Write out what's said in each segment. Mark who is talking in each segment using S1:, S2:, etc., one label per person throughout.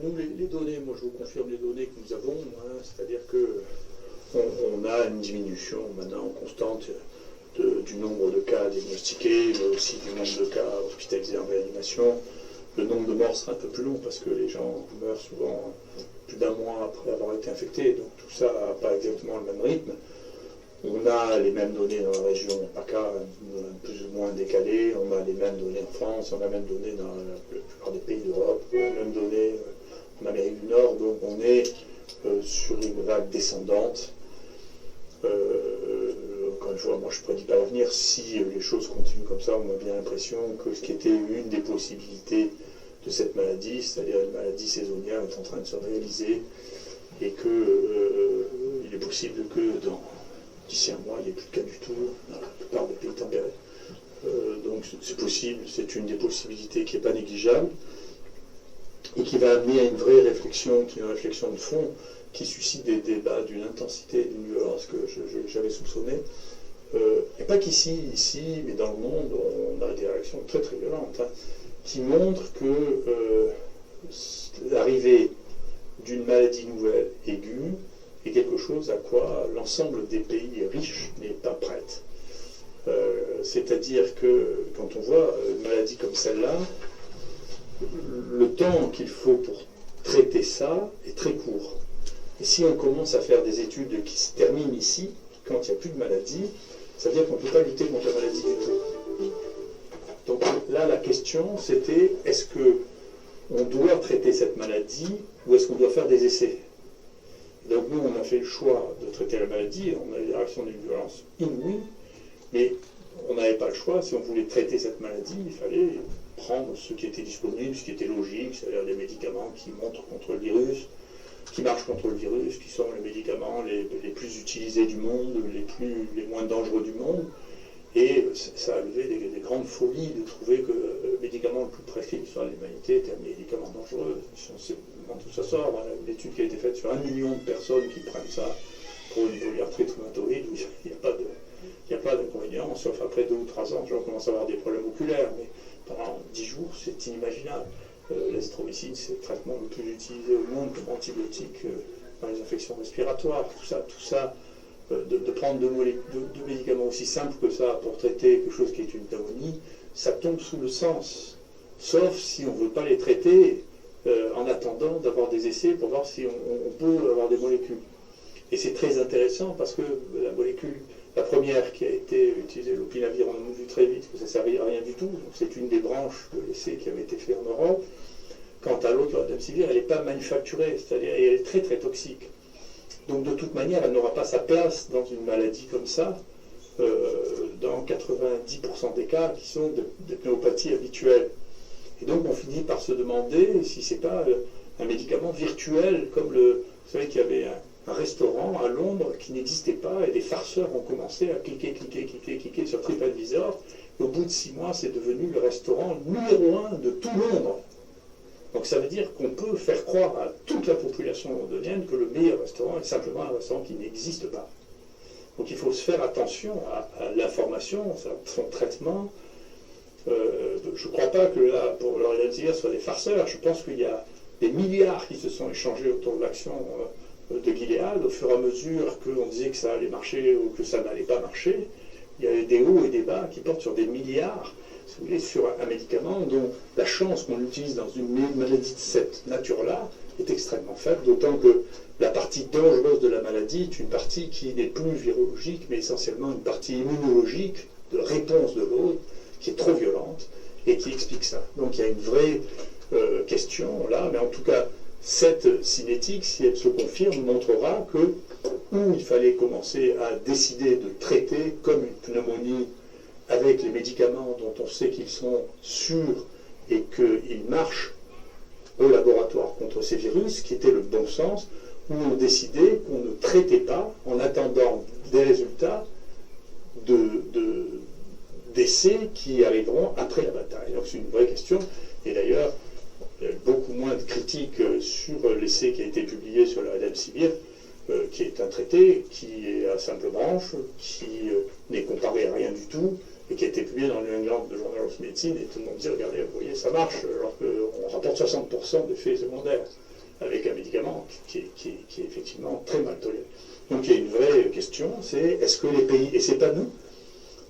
S1: nous, les données, moi je vous confirme les données que nous avons, hein, c'est-à-dire que on a une diminution maintenant constante du nombre de cas diagnostiqués, mais aussi du nombre de cas hospitalisés en réanimation. Le nombre de morts sera un peu plus long parce que les gens meurent souvent plus d'un mois après avoir été infectés, donc tout ça n'a pas exactement le même rythme. On a les mêmes données dans la région PACA, plus ou moins décalées, on a les mêmes données en France, on a les mêmes données dans la plupart des pays d'Europe, on a les mêmes données en Amérique du Nord, donc on est sur une vague descendante. Encore une fois, moi je ne prédis pas l'avenir. Si les choses continuent comme ça, on a bien l'impression que ce qui était une des possibilités de cette maladie, c'est-à-dire une maladie saisonnière, est en train de se réaliser et qu'il est possible que d'ici un mois, il n'y ait plus de cas du tout dans la plupart des pays tempérés. Donc c'est possible, c'est une des possibilités qui n'est pas négligeable et qui va amener à une vraie réflexion, qui est une réflexion de fond, qui suscite des débats d'une intensité et d'une violence que j'avais soupçonné. Et pas qu'ici, mais dans le monde, on a des réactions très très violentes, hein, qui montrent que l'arrivée d'une maladie nouvelle aiguë est quelque chose à quoi l'ensemble des pays riches n'est pas prête. C'est-à-dire que quand on voit une maladie comme celle-là, le temps qu'il faut pour traiter ça est très court. Et si on commence à faire des études qui se terminent ici, quand il n'y a plus de maladie, ça veut dire qu'on ne peut pas lutter contre la maladie du tout. Donc là, la question, c'était, est-ce qu'on doit traiter cette maladie ou est-ce qu'on doit faire des essais? Donc nous, on a fait le choix de traiter la maladie, on a eu des réactions d'une violence inouïe, mais on n'avait pas le choix. Si on voulait traiter cette maladie, il fallait prendre ce qui était disponible, ce qui était logique, c'est-à-dire des médicaments qui montrent contre le virus, qui marchent contre le virus, qui sont les médicaments les plus utilisés du monde, les moins dangereux du monde. Et ça a levé des grandes folies de trouver que le médicament le plus prescrit de l'histoire de l'humanité était un médicament dangereux. Si on sait comment tout ça sort, l'étude qui a été faite sur 1 million de personnes qui prennent ça pour une polyarthrite rhumatoïde, il n'y a pas d'inconvénient, sauf après 2 ou 3 ans, les gens commencent à avoir des problèmes oculaires, mais pendant 10 jours, c'est inimaginable. L'azithromycine, c'est le traitement le plus utilisé au monde comme antibiotique dans les infections respiratoires. Tout ça de prendre deux médicaments aussi simples que ça pour traiter quelque chose qui est une pneumonie, ça tombe sous le sens. Sauf si on ne veut pas les traiter en attendant d'avoir des essais pour voir si on peut avoir des molécules. Et c'est très intéressant parce que la première qui a été utilisée, l'opinavir, on a vu très vite que ça ne servait à rien du tout. Donc c'est une des branches de l'essai qui avait été fait en Europe. Quant à l'autre, la remdesivir, elle n'est pas manufacturée, c'est-à-dire elle est très très toxique. Donc de toute manière, elle n'aura pas sa place dans une maladie comme ça, dans 90% des cas qui sont des pnéumopathies habituelles. Et donc on finit par se demander si ce n'est pas un médicament virtuel, comme vous savez qu'il y avait un restaurant à Londres qui n'existait pas et des farceurs ont commencé à cliquer sur TripAdvisor. Et au bout de 6 mois, c'est devenu le restaurant numéro 1 de tout Londres. Donc ça veut dire qu'on peut faire croire à toute la population londonienne que le meilleur restaurant est simplement un restaurant qui n'existe pas. Donc il faut se faire attention à l'information, son traitement. Je ne crois pas que là, pour le remdesivir, ce soit des farceurs. Je pense qu'il y a des milliards qui se sont échangés autour de l'action de Gilead, au fur et à mesure qu'on disait que ça allait marcher ou que ça n'allait pas marcher. Il y a des hauts et des bas qui portent sur des milliards, si vous voulez, sur un médicament dont la chance qu'on l'utilise dans une maladie de cette nature-là est extrêmement faible, d'autant que la partie dangereuse de la maladie est une partie qui n'est plus virologique, mais essentiellement une partie immunologique, de réponse de l'autre, qui est trop violente et qui explique ça. Donc il y a une vraie question là, mais en tout cas, cette cinétique, si elle se confirme, montrera que où il fallait commencer à décider de traiter comme une pneumonie avec les médicaments dont on sait qu'ils sont sûrs et qu'ils marchent au laboratoire contre ces virus, qui était le bon sens, où on décidait qu'on ne traitait pas en attendant des résultats d'essais qui arriveront après la bataille. Donc c'est une vraie question, et d'ailleurs, il y a beaucoup moins de critiques sur l'essai qui a été publié sur la remdesivir, qui est un traité qui est à simple branche, qui n'est comparé à rien du tout, et qui a été publié dans le New England Journal of Medicine, et tout le monde dit, regardez, vous voyez, ça marche, alors qu'on rapporte 60% d'effets secondaires. avec un médicament qui est effectivement très mal toléré. Donc il y a une vraie question, c'est est-ce que les pays, et c'est pas nous,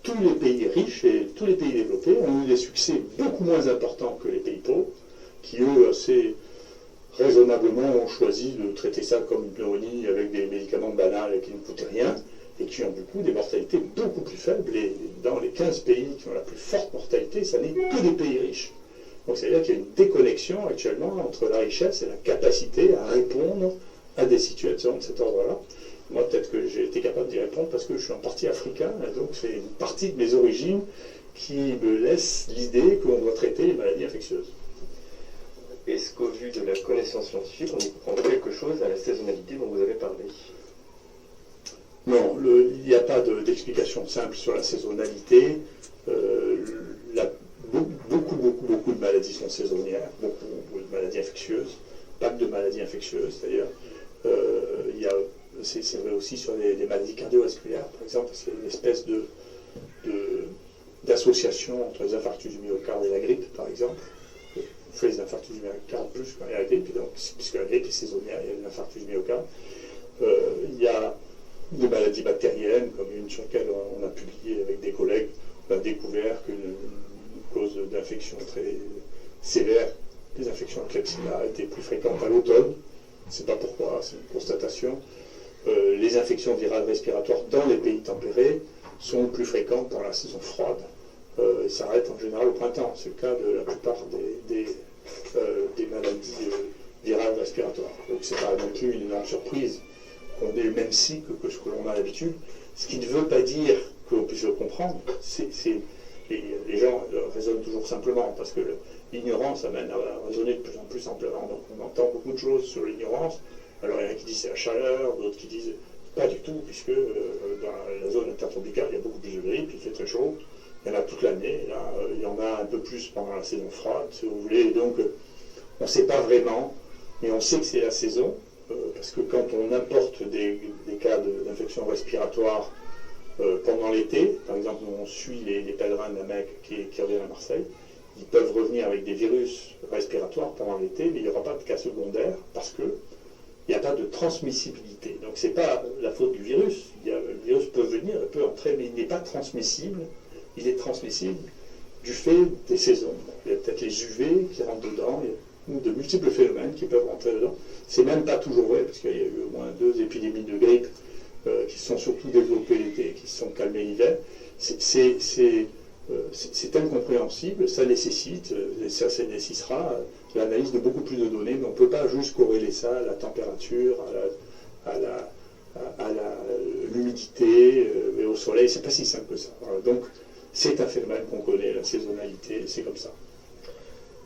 S1: tous les pays riches et tous les pays développés ont eu des succès beaucoup moins importants que les pays pauvres, qui eux, assez raisonnablement, ont choisi de traiter ça comme une pneumonie avec des médicaments banals qui ne coûtaient rien, et qui ont du coup des mortalités beaucoup plus faibles. Et dans les 15 pays qui ont la plus forte mortalité, ça n'est que des pays riches. Donc c'est-à-dire qu'il y a une déconnexion actuellement entre la richesse et la capacité à répondre à des situations de cet ordre-là. Moi, peut-être que j'ai été capable d'y répondre parce que je suis en partie africain, et donc c'est une partie de mes origines qui me laisse l'idée qu'on doit traiter les maladies infectieuses.
S2: Est-ce qu'au vu de la connaissance scientifique, on y comprend quelque chose à la saisonnalité dont vous avez parlé?
S1: Non, il n'y a pas d'explication simple sur la saisonnalité. Beaucoup de maladies sont saisonnières, beaucoup de maladies infectieuses, pas que de maladies infectieuses d'ailleurs. C'est vrai aussi sur les maladies cardiovasculaires, par exemple, parce qu'il y a une espèce d'association entre les infarctus du myocarde et la grippe, par exemple. On fait les infarctus du myocarde plus quand il y a la grippe, et donc, puisque la grippe est saisonnière, il y a l'infarctus du myocarde. Il y a des maladies bactériennes, comme une sur laquelle on a publié avec des collègues, on a découvert qu'une cause d'infection très sévère, les infections à Klebsiella, étaient plus fréquentes à l'automne. On ne sait pas pourquoi, c'est une constatation. Les infections virales respiratoires dans les pays tempérés sont plus fréquentes dans la saison froide. Ils s'arrêtent en général au printemps. C'est le cas de la plupart des maladies virales respiratoires. Donc c'est pas non plus une énorme surprise qu'on ait le même cycle que ce que l'on a d'habitude. Ce qui ne veut pas dire que l'on puisse le comprendre. Les gens raisonnent toujours simplement, parce que l'ignorance amène à raisonner de plus en plus simplement. Donc on entend beaucoup de choses sur l'ignorance. Alors il y en a qui disent c'est la chaleur, d'autres qui disent pas du tout, puisque dans la zone intertropicale, il y a beaucoup plus de grippe, il fait très chaud. Il y en a toute l'année, il y en a un peu plus pendant la saison froide, si vous voulez. Et donc on ne sait pas vraiment, mais on sait que c'est la saison, parce que quand on importe des cas d'infection respiratoire pendant l'été, par exemple, on suit les pèlerins de la Mecque qui reviennent à Marseille, ils peuvent revenir avec des virus respiratoires pendant l'été, mais il n'y aura pas de cas secondaires parce qu'il n'y a pas de transmissibilité. Donc ce n'est pas la faute du virus. Le virus peut venir, il peut entrer, mais il n'est pas transmissible. Il est transmissible du fait des saisons. Il y a peut-être les UV qui rentrent dedans, ou de multiples phénomènes qui peuvent rentrer dedans. C'est même pas toujours vrai, parce qu'il y a eu au moins 2 épidémies de grippe qui se sont surtout développées l'été, qui se sont calmées l'hiver. C'est incompréhensible, ça nécessite, et ça nécessitera l'analyse de beaucoup plus de données, mais on ne peut pas juste corréler ça à la température, à l'humidité et au soleil, c'est pas si simple que ça. Donc c'est un phénomène qu'on connaît, la saisonnalité, c'est comme ça.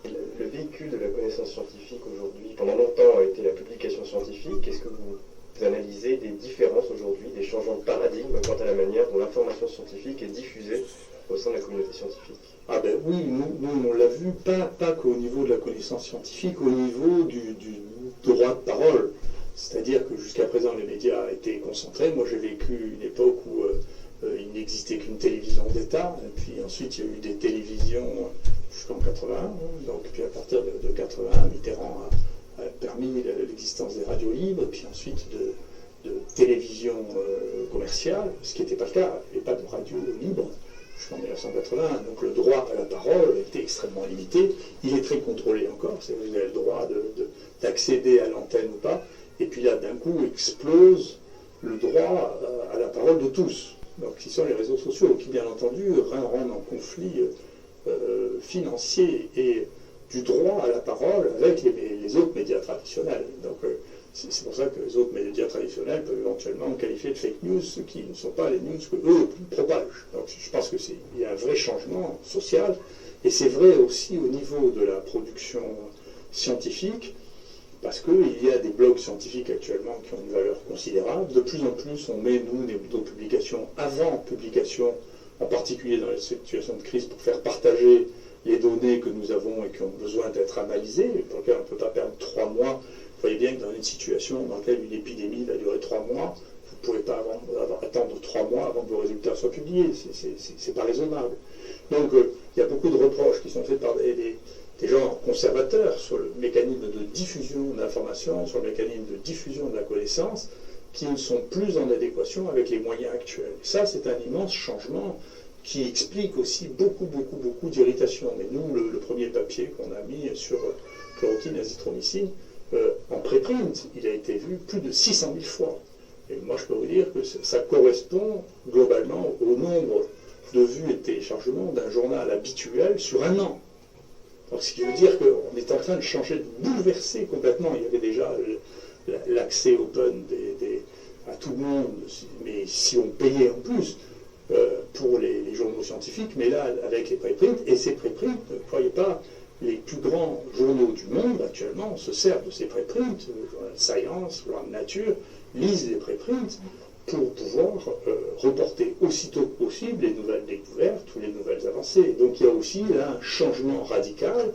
S2: Le véhicule de la connaissance scientifique aujourd'hui, pendant longtemps, a été la publication scientifique. Est-ce que vous analysez des différences aujourd'hui, des changements de paradigme quant à la manière dont l'information scientifique est diffusée au sein de la communauté scientifique?
S1: Ah ben oui, nous on l'a vu, pas qu'au niveau de la connaissance scientifique, au niveau du droit de parole. C'est-à-dire que jusqu'à présent les médias étaient concentrés. Moi j'ai vécu une époque où il n'existait qu'une télévision d'État, et puis ensuite il y a eu des télévisions jusqu'en 81, donc puis à partir de 81, Mitterrand a permis l'existence des radios libres, et puis ensuite de télévision commerciale, ce qui n'était pas le cas, il n'y avait pas de radio libre jusqu'en 1980, donc le droit à la parole était extrêmement limité, il est très contrôlé encore, c'est vous avez le droit d'accéder à l'antenne ou pas, et puis là d'un coup explose le droit à la parole de tous. Donc ce sont les réseaux sociaux qui bien entendu rendent en conflit financier et du droit à la parole avec les autres médias traditionnels. Donc c'est pour ça que les autres médias traditionnels peuvent éventuellement qualifier de fake news ceux qui ne sont pas les news que eux propagent. Donc je pense qu'il y a un vrai changement social, et c'est vrai aussi au niveau de la production scientifique, parce qu'il y a des blogs scientifiques actuellement qui ont une valeur considérable. De plus en plus, on met, nous, nos publications avant publication, en particulier dans les situations de crise, pour faire partager les données que nous avons et qui ont besoin d'être analysées, pour lesquelles on ne peut pas perdre 3 mois. Vous voyez bien que dans une situation dans laquelle une épidémie va durer 3 mois, vous ne pourrez pas attendre 3 mois avant que vos résultats soient publiés. C'est pas raisonnable. Donc, il y a beaucoup de reproches qui sont faits par des gens conservateurs sur le mécanisme de diffusion de l'information, sur le mécanisme de diffusion de la connaissance, qui ne sont plus en adéquation avec les moyens actuels. Ça, c'est un immense changement qui explique aussi beaucoup d'irritation. Mais nous, le premier papier qu'on a mis sur chloroquine, azithromycine, en préprint, il a été vu plus de 600 000 fois. Et moi, je peux vous dire que ça correspond globalement au nombre de vues et de téléchargements d'un journal habituel sur un an. Donc, ce qui veut dire qu'on est en train de changer, de bouleverser complètement. Il y avait déjà l'accès open à tout le monde, mais si on payait en plus pour les journaux scientifiques, mais là, avec les préprints, et ces préprints, ne croyez pas, les plus grands journaux du monde actuellement se servent de ces préprints, le journal Science, le journal Nature, lisent les préprints pour pouvoir reporter aussitôt que possible les nouvelles découvertes ou les nouvelles avancées. Donc il y a aussi là un changement radical.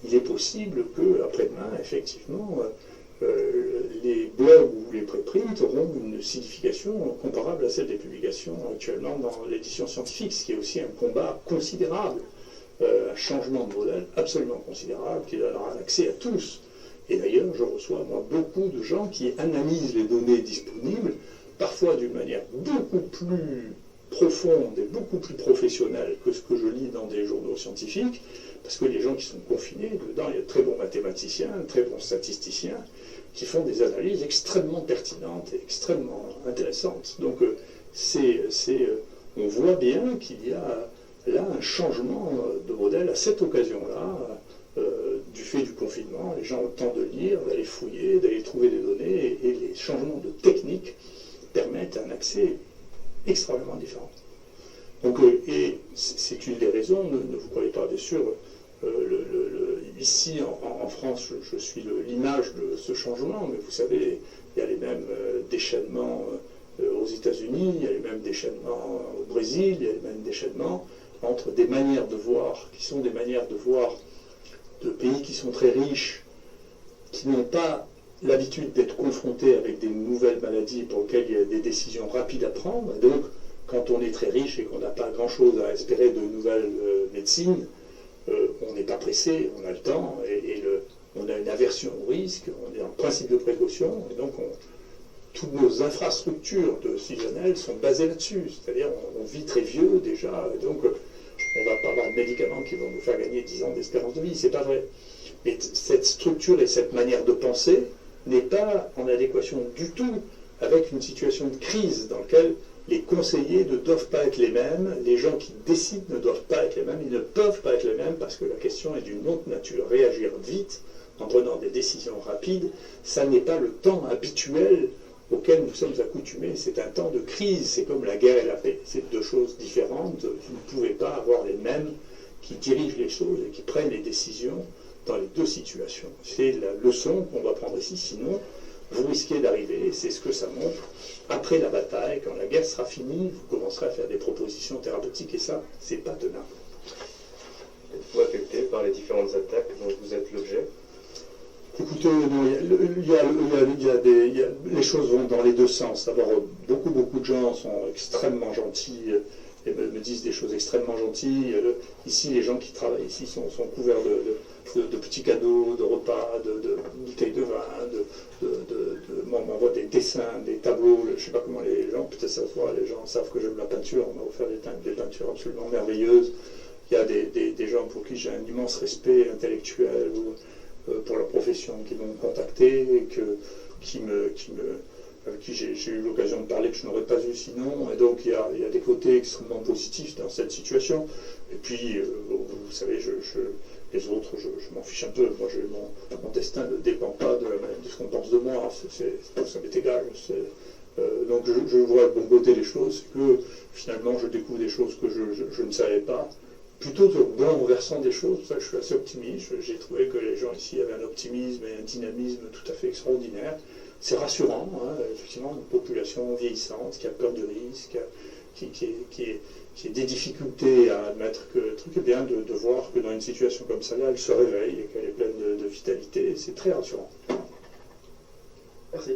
S1: Il est possible qu'après-demain, effectivement, les blogs ou les préprints auront une signification comparable à celle des publications actuellement dans l'édition scientifique, ce qui est aussi un combat considérable, un changement de modèle absolument considérable qui donnera l'accès à tous. Et d'ailleurs, je reçois moi beaucoup de gens qui analysent les données disponibles, parfois d'une manière beaucoup plus profonde et beaucoup plus professionnelle que ce que je lis dans des journaux scientifiques, parce que les gens qui sont confinés, dedans, il y a de très bons mathématiciens, de très bons statisticiens, qui font des analyses extrêmement pertinentes et extrêmement intéressantes. Donc, on voit bien qu'il y a là un changement de modèle à cette occasion-là, du fait du confinement. Les gens ont le temps de lire, d'aller fouiller, d'aller trouver des données, et les changements de technique permettent un accès extrêmement différent. Donc, et c'est une des raisons, ne vous croyez pas, bien sûr, ici en France, je suis l'image de ce changement, mais vous savez, il y a les mêmes déchaînements aux États-Unis, il y a les mêmes déchaînements au Brésil, il y a les mêmes déchaînements entre des manières de voir, qui sont des manières de voir de pays qui sont très riches, qui n'ont pas l'habitude d'être confrontés avec des nouvelles maladies pour lesquelles il y a des décisions rapides à prendre. Et donc, quand on est très riche et qu'on n'a pas grand-chose à espérer de nouvelles médecines, on n'est pas pressé, on a le temps, et on a une aversion au risque, on est en principe de précaution, et donc toutes nos infrastructures décisionnelles sont basées là-dessus. C'est-à-dire, on vit très vieux déjà, et donc on ne va pas avoir de médicaments qui vont nous faire gagner 10 ans d'espérance de vie, c'est pas vrai. Mais cette structure et cette manière de penser n'est pas en adéquation du tout avec une situation de crise dans laquelle les conseillers ne doivent pas être les mêmes, les gens qui décident ne doivent pas être les mêmes, ils ne peuvent pas être les mêmes parce que la question est d'une autre nature. Réagir vite en prenant des décisions rapides, ça n'est pas le temps habituel auquel nous sommes accoutumés. C'est un temps de crise, c'est comme la guerre et la paix. C'est deux choses différentes. Vous ne pouvez pas avoir les mêmes qui dirigent les choses et qui prennent les décisions dans les deux situations. C'est la leçon qu'on va prendre ici, sinon vous risquez d'arriver, c'est ce que ça montre, après la bataille, quand la guerre sera finie, vous commencerez à faire des propositions thérapeutiques et ça, c'est pas tenable.
S2: Êtes-vous affecté par les différentes attaques dont vous êtes l'objet ?
S1: Écoutez, les choses vont dans les deux sens. D'abord, beaucoup de gens sont extrêmement gentils et me disent des choses extrêmement gentilles. Ici, les gens qui travaillent ici sont couverts de petits cadeaux, de repas, de bouteilles de vin, m'envoient des dessins, des tableaux. Je ne sais pas comment les gens, peut-être ça se voit, les gens savent que j'aime la peinture. On m'a offert des peintures absolument merveilleuses. Il y a des gens pour qui j'ai un immense respect intellectuel pour leur profession qui m'ont contacté et avec qui j'ai eu l'occasion de parler que je n'aurais pas eu sinon. Et donc il y a des côtés extrêmement positifs dans cette situation. Et puis, vous savez, les autres, je m'en fiche un peu. Moi, mon destin ne dépend pas de ce qu'on pense de moi. Ça m'est égal. Donc je vois le bon côté des choses, que finalement je découvre des choses que je ne savais pas. Plutôt de bon versant des choses, pour ça que je suis assez optimiste. J'ai trouvé que les gens ici avaient un optimisme et un dynamisme tout à fait extraordinaire. C'est rassurant, hein, effectivement, une population vieillissante qui a peur du risque, qui a des difficultés à admettre que le truc est bien de voir que dans une situation comme celle-là, elle se réveille et qu'elle est pleine de vitalité. C'est très rassurant.
S2: Merci.